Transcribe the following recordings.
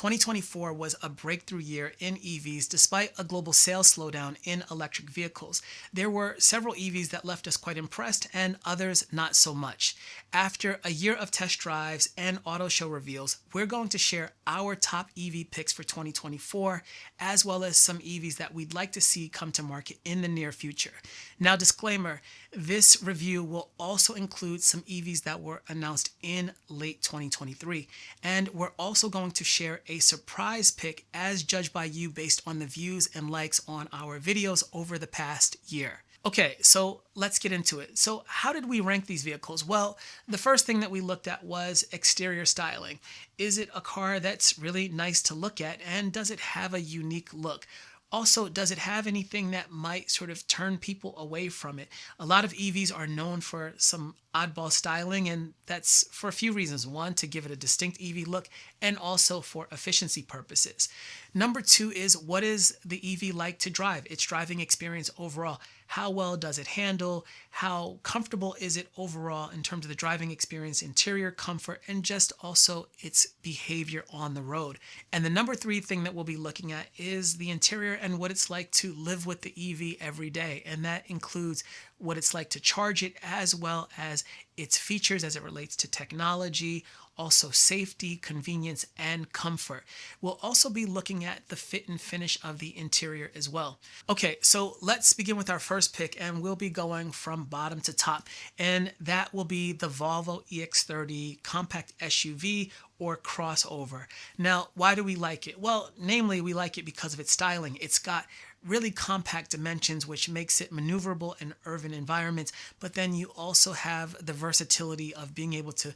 2024 was a breakthrough year in EVs despite a global sales slowdown in electric vehicles. There were several EVs that left us quite impressed and others not so much. After a year of test drives and auto show reveals, we're going to share our top EV picks for 2024, as well as some EVs that we'd like to see come to market in the near future. Now, disclaimer, this review will also include some EVs that were announced in late 2023, and we're also going to share a surprise pick as judged by you based on the views and likes on our videos over the past year. Okay, so let's get into it. So how did we rank these vehicles? Well, the first thing that we looked at was exterior styling. Is it a car that's really nice to look at, and does it have a unique look? Also, does it have anything that might sort of turn people away from it? A lot of EVs are known for some oddball styling, and that's for a few reasons. One, to give it a distinct EV look, and also for efficiency purposes. Number two is, what is the EV like to drive? Its driving experience overall. How well does it handle? How comfortable is it overall in terms of the driving experience, interior comfort, and just also its behavior on the road? And the number three thing that we'll be looking at is the interior and what it's like to live with the EV every day. And that includes what it's like to charge it, as well as its features as it relates to technology, also safety, convenience, and comfort. We'll also be looking at the fit and finish of the interior as well. Okay, so let's begin with our first pick, and we'll be going from bottom to top, and that will be the Volvo EX30 compact SUV or crossover. Now, why do we like it? Well, namely, we like it because of its styling. It's got really compact dimensions, which makes it maneuverable in urban environments, but then you also have the versatility of being able to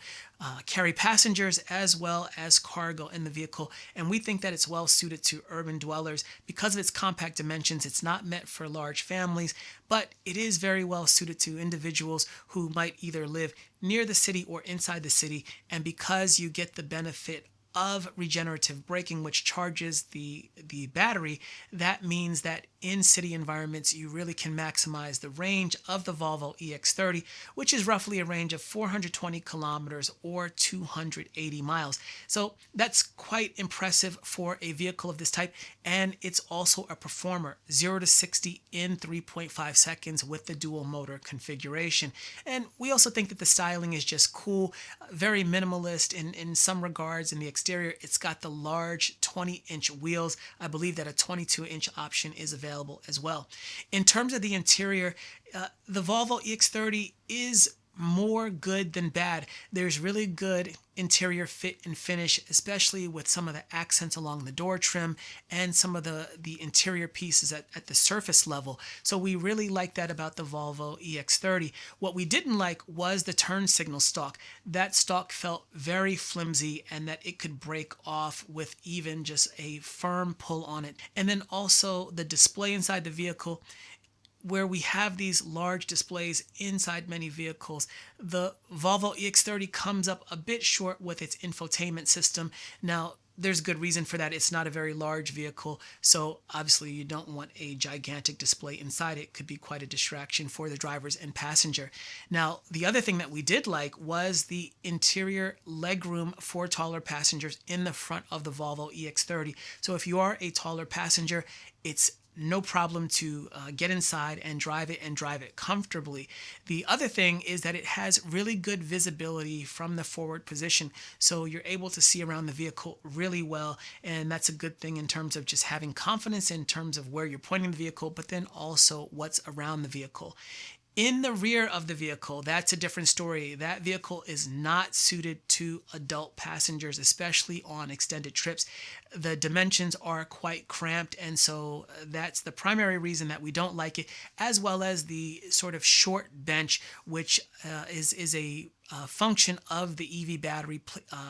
carry passengers as well as cargo in the vehicle, and we think that it's well suited to urban dwellers because of its compact dimensions. It's not meant for large families, but it is very well suited to individuals who might either live near the city or inside the city, and because you get the benefit of regenerative braking, which charges the battery, that means that in city environments you really can maximize the range of the Volvo EX30, which is roughly a range of 420 kilometers or 280 miles. So that's quite impressive for a vehicle of this type, and it's also a performer, 0 to 60 in 3.5 seconds with the dual motor configuration. And we also think that the styling is just cool, very minimalist in some regards. In the exterior, it's got the large 20-inch wheels. I believe that a 22-inch option is available as well. In terms of the interior, the Volvo EX30 is more good than bad. There's really good interior fit and finish, especially with some of the accents along the door trim and some of the interior pieces at the surface level. So we really like that about the Volvo EX30. What we didn't like was the turn signal stalk. That stalk felt very flimsy and that it could break off with even just a firm pull on it. And then also the display inside the vehicle, where we have these large displays inside many vehicles. The Volvo EX30 comes up a bit short with its infotainment system. Now, there's good reason for that. It's not a very large vehicle, so obviously you don't want a gigantic display inside. It could be quite a distraction for the drivers and passenger. Now, the other thing that we did like was the interior legroom for taller passengers in the front of the Volvo EX30. So if you are a taller passenger, it's no problem to get inside and drive it comfortably. The other thing is that it has really good visibility from the forward position, so you're able to see around the vehicle really well, and that's a good thing in terms of just having confidence in terms of where you're pointing the vehicle, but then also what's around the vehicle. In the rear of the vehicle, that's a different story. That vehicle is not suited to adult passengers, especially on extended trips. The dimensions are quite cramped, and so that's the primary reason that we don't like it, as well as the sort of short bench, which is a function of the EV battery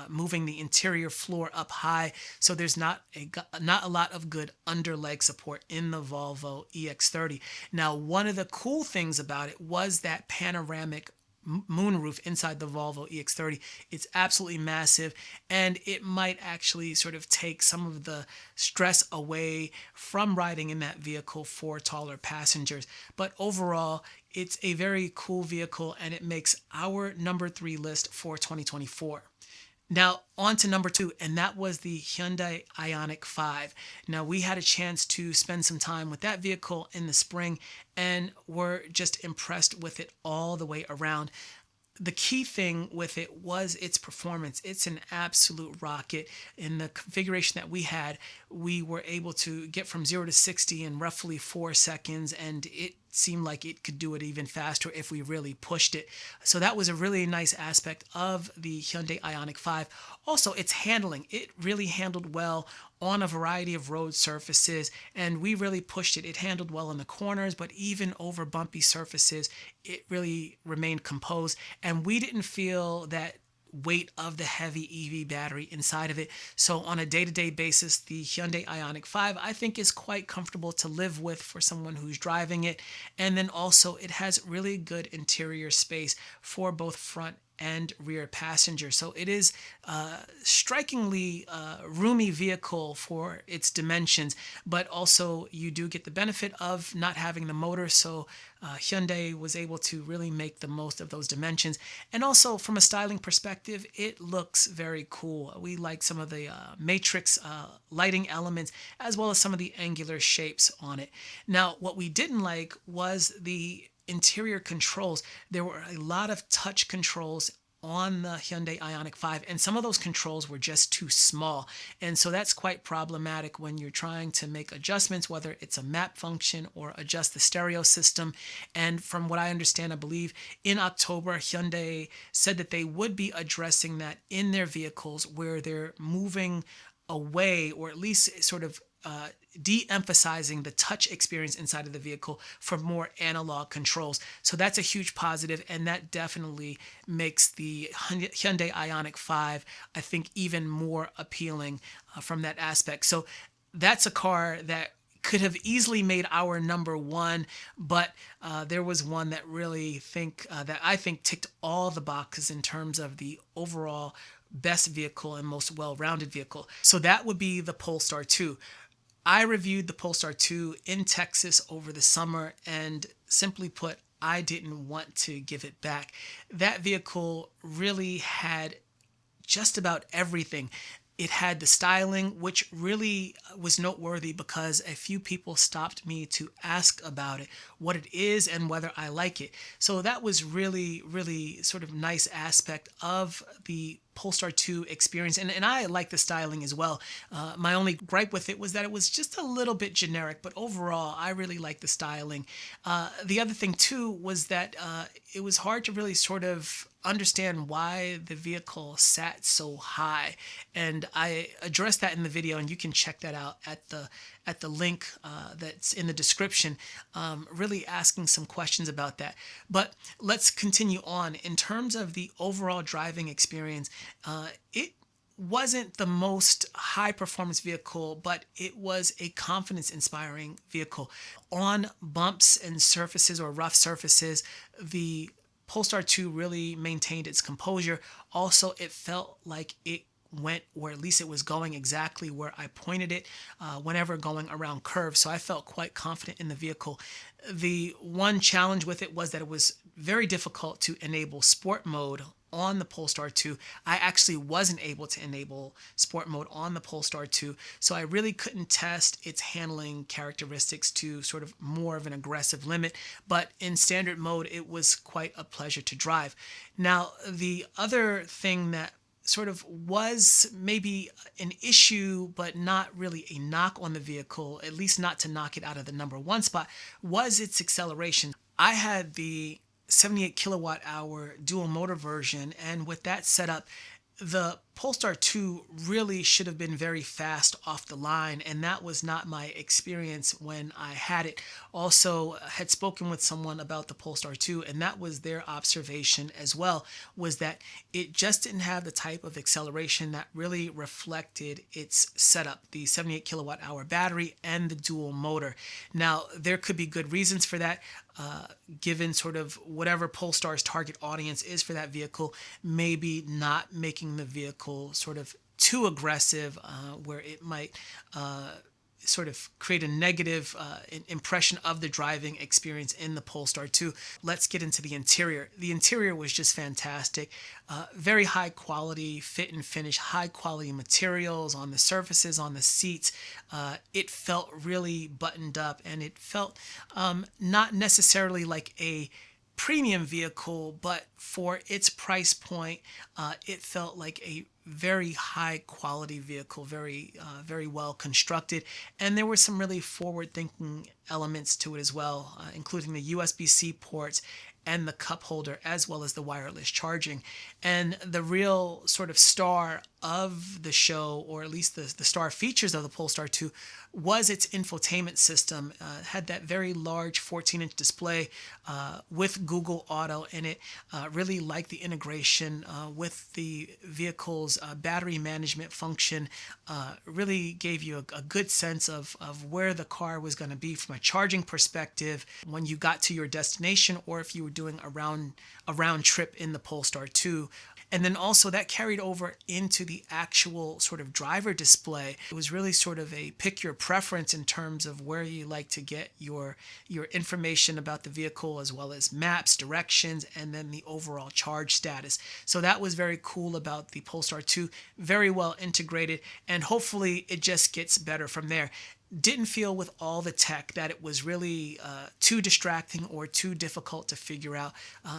moving the interior floor up high, so there's not a lot of good underleg support in the Volvo EX30. Now, one of the cool things about it was that panoramic moonroof inside the Volvo EX30. It's absolutely massive, and it might actually sort of take some of the stress away from riding in that vehicle for taller passengers. But overall, it's a very cool vehicle, and it makes our number 3 list for 2024. Now, on to number two, and that was the Hyundai Ioniq 5. Now, we had a chance to spend some time with that vehicle in the spring and were just impressed with it all the way around. The key thing with it was its performance. It's an absolute rocket. In the configuration that we had, we were able to get from 0 to 60 in roughly 4 seconds, and it seemed like it could do it even faster if we really pushed it. So that was a really nice aspect of the Hyundai Ioniq 5. Also, its handling. It really handled well on a variety of road surfaces, and we really pushed it. It handled well in the corners, but even over bumpy surfaces, it really remained composed, and we didn't feel that weight of the heavy EV battery inside of it. So on a day-to-day basis, the Hyundai Ioniq 5 I think is quite comfortable to live with for someone who's driving it. And then also it has really good interior space for both front and rear passengers. So it is a strikingly roomy vehicle for its dimensions, but also you do get the benefit of not having the motor. So Hyundai was able to really make the most of those dimensions. And also from a styling perspective, it looks very cool. We like some of the matrix lighting elements as well as some of the angular shapes on it. Now, what we didn't like was the interior controls. There were a lot of touch controls on the Hyundai Ioniq 5, and some of those controls were just too small. And so that's quite problematic when you're trying to make adjustments, whether it's a map function or adjust the stereo system. And from what I understand, I believe in October, Hyundai said that they would be addressing that in their vehicles where they're moving away, or at least sort of de-emphasizing the touch experience inside of the vehicle for more analog controls. So that's a huge positive, and that definitely makes the Hyundai Ioniq 5, I think, even more appealing from that aspect. So that's a car that could have easily made our number one, but there was one that I think ticked all the boxes in terms of the overall best vehicle and most well-rounded vehicle. So that would be the Polestar 2. I reviewed the Polestar 2 in Texas over the summer, and simply put, I didn't want to give it back. That vehicle really had just about everything. It had the styling, which really was noteworthy because a few people stopped me to ask about it, what it is and whether I like it. So that was really, really sort of nice aspect of the Polestar 2 experience, and I like the styling as well. My only gripe with it was that it was just a little bit generic, but overall I really like the styling. The other thing too was that it was hard to really sort of understand why the vehicle sat so high, and I addressed that in the video, and you can check that out at the link that's in the description, really asking some questions about that. But let's continue on. In terms of the overall driving experience, it wasn't the most high performance vehicle, but it was a confidence inspiring vehicle. On bumps and surfaces or rough surfaces, the Polestar 2 really maintained its composure. Also, it felt like it went, or at least it was going exactly where I pointed it whenever going around curves. So I felt quite confident in the vehicle. The one challenge with it was that it was very difficult to enable sport mode on the Polestar 2. I actually wasn't able to enable sport mode on the Polestar 2, so I really couldn't test its handling characteristics to sort of more of an aggressive limit, but in standard mode it was quite a pleasure to drive. Now, the other thing that sort of was maybe an issue but not really a knock on the vehicle, at least not to knock it out of the number one spot, was its acceleration. I had the 78 kilowatt hour dual motor version, and with that setup, the Polestar 2 really should have been very fast off the line, and that was not my experience when I had it. Also, had spoken with someone about the Polestar 2, and that was their observation as well, was that it just didn't have the type of acceleration that really reflected its setup, the 78 kilowatt hour battery and the dual motor. Now, there could be good reasons for that, given sort of whatever Polestar's target audience is for that vehicle, maybe not making the vehicle sort of too aggressive, where it might sort of create a negative impression of the driving experience in the Polestar 2. Let's get into the interior. The interior was just fantastic. Very high quality fit and finish, high quality materials on the surfaces, on the seats. It felt really buttoned up, and it felt not necessarily like a premium vehicle, but for its price point, it felt like a very high quality vehicle, very well constructed, and there were some really forward thinking elements to it as well, including the USB-C ports and the cup holder, as well as the wireless charging. And the real sort of star of the show, or at least the star features of the Polestar 2, was its infotainment system. Had that very large 14-inch display with Google Auto in it. Really liked the integration with the vehicle's battery management function. Really gave you a good sense of where the car was going to be from a charging perspective when you got to your destination, or if you were doing a round trip in the Polestar 2. And then also that carried over into the actual sort of driver display. It was really sort of a pick your preference in terms of where you like to get your information about the vehicle, as well as maps, directions, and then the overall charge status. So that was very cool about the Polestar 2. Very well integrated, and hopefully it just gets better from there. Didn't feel with all the tech that it was really too distracting or too difficult to figure out.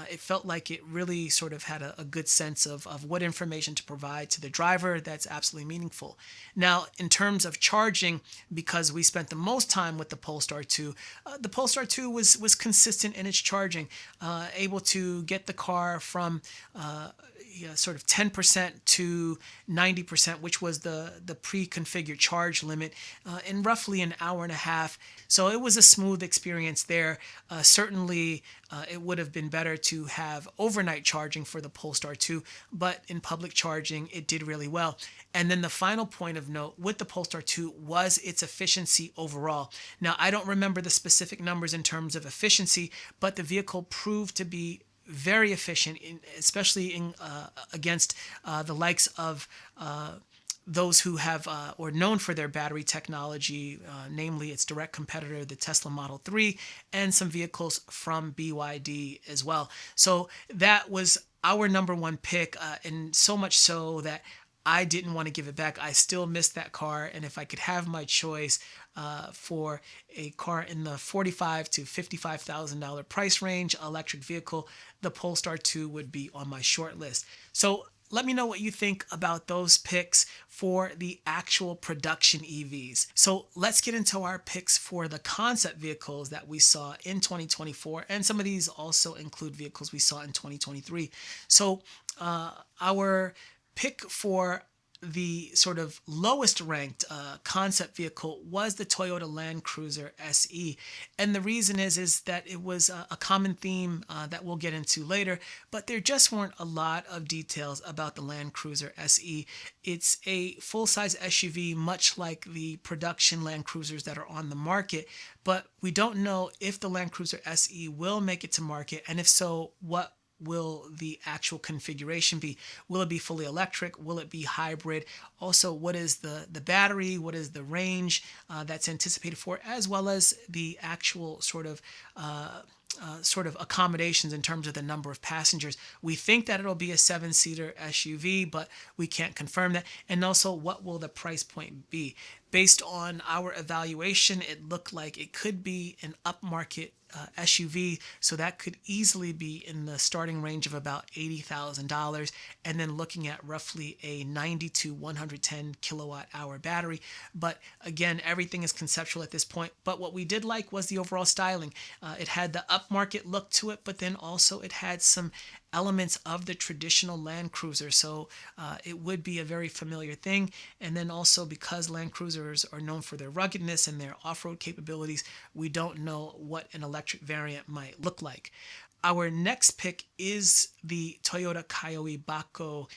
It felt like it really sort of had a good sense of what information to provide to the driver that's absolutely meaningful. Now, in terms of charging, because we spent the most time with the Polestar 2, the Polestar 2 was consistent in its charging, able to get the car from sort of 10% to 90%, which was the pre-configured charge limit, in roughly an hour and a half. So it was a smooth experience there. Certainly, it would have been better to have overnight charging for the Polestar 2, but in public charging, it did really well. And then the final point of note with the Polestar 2 was its efficiency overall. Now, I don't remember the specific numbers in terms of efficiency, but the vehicle proved to be very efficient, especially against the likes of those who have or known for their battery technology, namely its direct competitor, the Tesla Model 3, and some vehicles from BYD as well. So that was our number one pick, and so much so that I didn't want to give it back. I still missed that car, and if I could have my choice for a car in the $45,000 to $55,000 price range, electric vehicle, the Polestar 2 would be on my short list. So let me know what you think about those picks for the actual production EVs. So let's get into our picks for the concept vehicles that we saw in 2024, and some of these also include vehicles we saw in 2023. So our pick for the sort of lowest ranked concept vehicle was the Toyota Land Cruiser SE. And the reason is that it was a common theme that we'll get into later, but there just weren't a lot of details about the Land Cruiser SE. It's a full-size SUV, much like the production Land Cruisers that are on the market, but we don't know if the Land Cruiser SE will make it to market, and if so, what will the actual configuration be? Will it be fully electric? Will it be hybrid? Also, what is the battery? What is the range that's anticipated for, as well as the actual sort of accommodations in terms of the number of passengers. We think that it'll be a 7-seater SUV, but we can't confirm that. And also, what will the price point be? Based on our evaluation, it looked like it could be an upmarket SUV, so that could easily be in the starting range of about $80,000, and then looking at roughly a 90 to 110 kilowatt hour battery. But again, everything is conceptual at this point. But what we did like was the overall styling. It had the upmarket look to it, but then also it had some elements of the traditional Land Cruiser, so it would be a very familiar thing. And then also, because Land Cruisers are known for their ruggedness and their off-road capabilities, we don't know what an electric variant might look like. Our next pick is the Toyota Kayoibako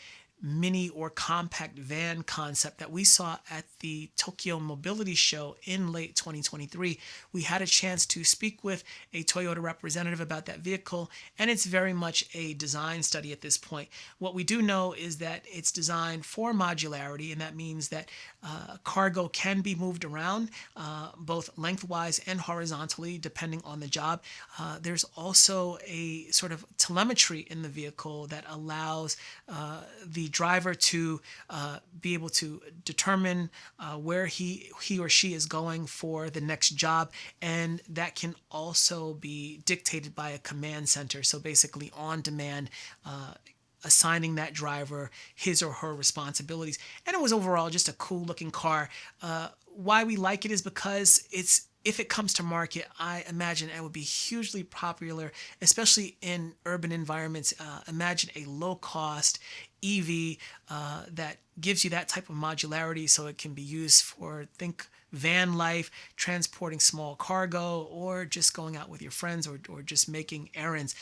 mini or compact van concept that we saw at the Tokyo Mobility Show in late 2023. We had a chance to speak with a Toyota representative about that vehicle, and it's very much a design study at this point. What we do know is that it's designed for modularity, and that means that cargo can be moved around both lengthwise and horizontally depending on the job. There's also a sort of telemetry in the vehicle that allows the driver to be able to determine where he or she is going for the next job, and that can also be dictated by a command center. So basically on demand, assigning that driver his or her responsibilities. And it was overall just a cool looking car. Why we like it is because if it comes to market, I imagine it would be hugely popular, especially in urban environments. Imagine a low-cost EV that gives you that type of modularity, so it can be used for, think, van life, transporting small cargo, or just going out with your friends, or just making errands.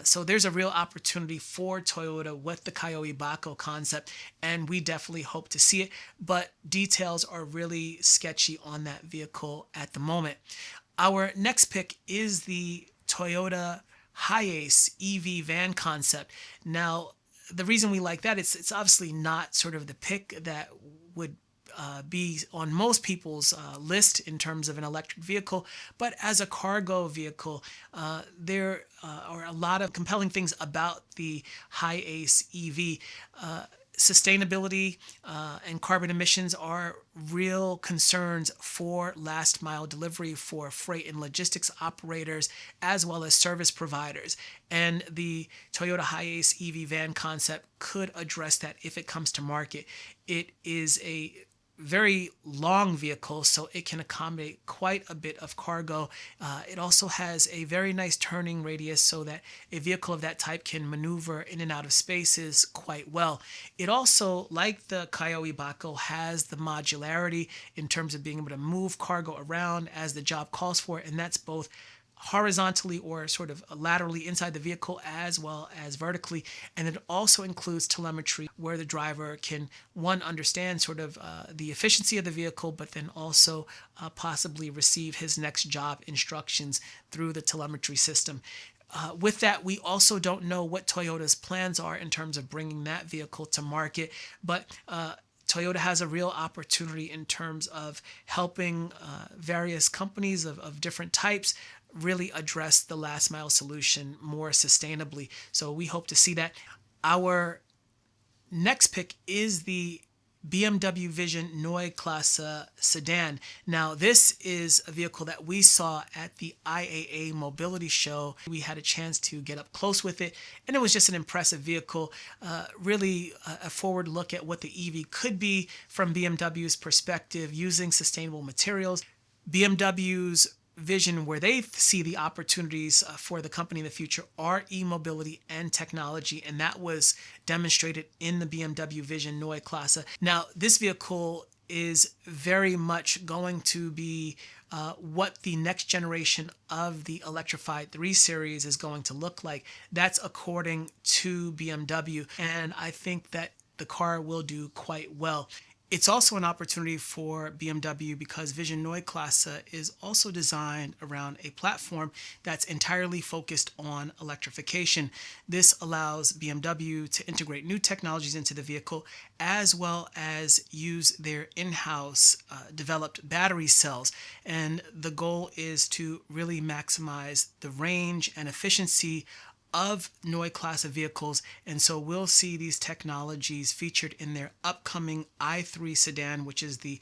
So there's a real opportunity for Toyota with the Kayoibako concept, and we definitely hope to see it, but details are really sketchy on that vehicle at the moment. Our next pick is the Toyota HiAce EV van concept. Now, the reason we like that, it's obviously not sort of the pick that would be on most people's list in terms of an electric vehicle, but as a cargo vehicle, there are a lot of compelling things about the HiAce EV. Sustainability and carbon emissions are real concerns for last mile delivery for freight and logistics operators as well as service providers. And the Toyota HiAce EV van concept could address that if it comes to market. It is a very long vehicle, so it can accommodate quite a bit of cargo. It also has a very nice turning radius so that a vehicle of that type can maneuver in and out of spaces quite well. It also, like the Kayoibako, has the modularity in terms of being able to move cargo around as the job calls for it, and that's both horizontally or sort of laterally inside the vehicle as well as vertically. And it also includes telemetry where the driver can, one, understand sort of the efficiency of the vehicle, but then also possibly receive his next job instructions through the telemetry system. With that, we also don't know what Toyota's plans are in terms of bringing that vehicle to market, but Toyota has a real opportunity in terms of helping various companies of different types really address the last mile solution more sustainably. So we hope to see that. Our next pick is the BMW Vision Neue Klasse sedan. Now, this is a vehicle that we saw at the IAA Mobility Show. We had a chance to get up close with it, and it was just an impressive vehicle. Really a forward look at what the EV could be from BMW's perspective using sustainable materials. BMW's vision where they see the opportunities for the company in the future are e-mobility and technology, and that was demonstrated in the BMW Vision Neue Klasse. Now, this vehicle is very much going to be what the next generation of the electrified 3 Series is going to look like. That's according to BMW, and I think that the car will do quite well. It's also an opportunity for BMW because Vision Neue Klasse is also designed around a platform that's entirely focused on electrification. This allows BMW to integrate new technologies into the vehicle as well as use their in-house developed battery cells. And the goal is to really maximize the range and efficiency of Neue Klasse vehicles, and so we'll see these technologies featured in their upcoming i3 sedan, which is the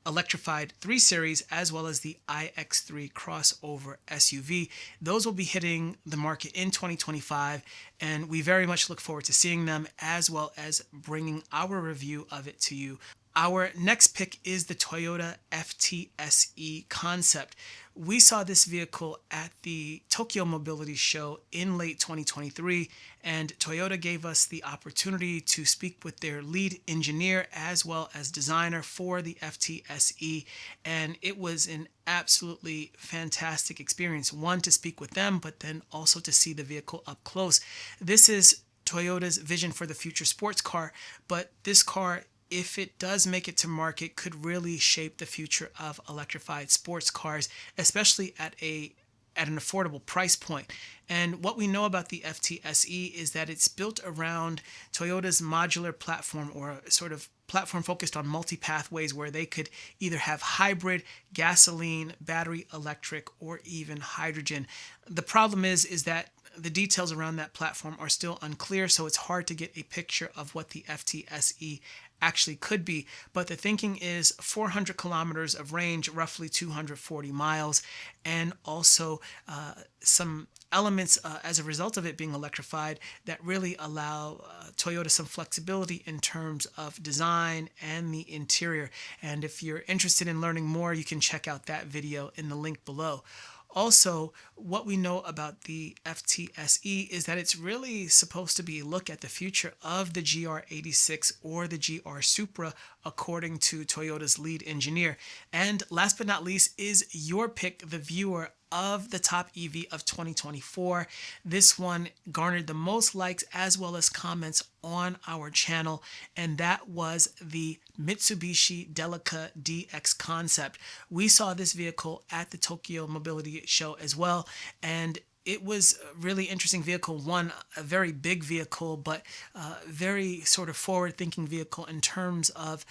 electrified 3 Series, as well as the iX3 crossover SUV. Those will be hitting the market in 2025, and we very much look forward to seeing them as well as bringing our review of it to you. Our next pick is the Toyota FTSE concept. We saw this vehicle at the Tokyo Mobility Show in late 2023, and Toyota gave us the opportunity to speak with their lead engineer as well as designer for the FTSE, and it was an absolutely fantastic experience. One, to speak with them, but then also to see the vehicle up close. This is Toyota's vision for the future sports car, but this car, if it does make it to market, could really shape the future of electrified sports cars, especially at an affordable price point. And what we know about the FTSE is that it's built around Toyota's modular platform, or a sort of platform focused on multi-pathways where they could either have hybrid, gasoline, battery electric, or even hydrogen. The problem is that the details around that platform are still unclear, so it's hard to get a picture of what the FTSE actually could be. But the thinking is 400 kilometers of range, roughly 240 miles, and also some elements as a result of it being electrified that really allow Toyota some flexibility in terms of design and the interior. And if you're interested in learning more, you can check out that video in the link below. Also, what we know about the FTSE is that it's really supposed to be a look at the future of the GR86 or the GR Supra, according to Toyota's lead engineer. And last but not least is your pick, the viewer, of the top EV of 2024. This one garnered the most likes as well as comments on our channel, and that was the Mitsubishi Delica DX concept. We saw this vehicle at the Tokyo Mobility Show as well, and it was a really interesting vehicle. One, a very big vehicle, but very sort of forward-thinking vehicle in terms of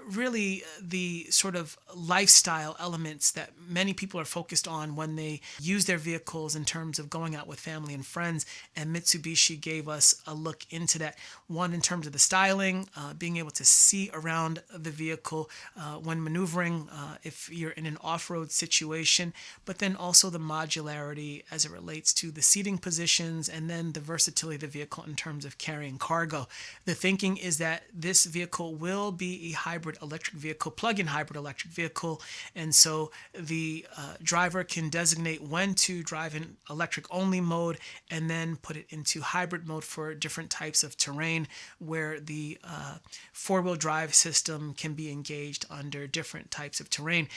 really the sort of lifestyle elements that many people are focused on when they use their vehicles in terms of going out with family and friends. And Mitsubishi gave us a look into that. One, in terms of the styling, being able to see around the vehicle when maneuvering if you're in an off-road situation, but then also the modularity as it relates to the seating positions, and then the versatility of the vehicle in terms of carrying cargo. The thinking is that this vehicle will be a hybrid electric vehicle, plug-in hybrid electric vehicle, and so the driver can designate when to drive in electric only mode and then put it into hybrid mode for different types of terrain where the four-wheel drive system can be engaged under different types of terrain.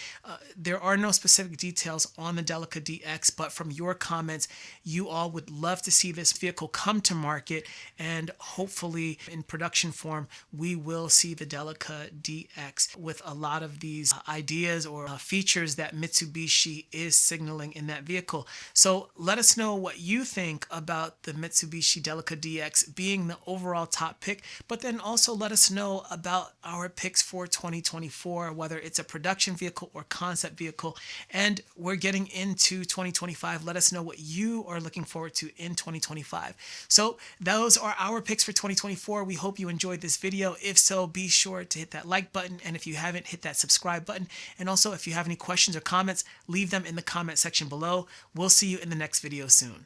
There are no specific details on the Delica DX, but from your comments, you all would love to see this vehicle come to market, and hopefully in production form, we will see the Delica DX with a lot of these ideas or features that Mitsubishi is signaling in that vehicle. So let us know what you think about the Mitsubishi Delica DX being the overall top pick, but then also let us know about our picks for 2024, whether it's a production vehicle or concept vehicle. And we're getting into 2025. Let us know what you are looking forward to in 2025. So those are our picks for 2024. We hope you enjoyed this video. If so, be sure to hit that like button, and if you haven't, hit that subscribe button. And also, if you have any questions or comments, leave them in the comment section below. We'll see you in the next video soon.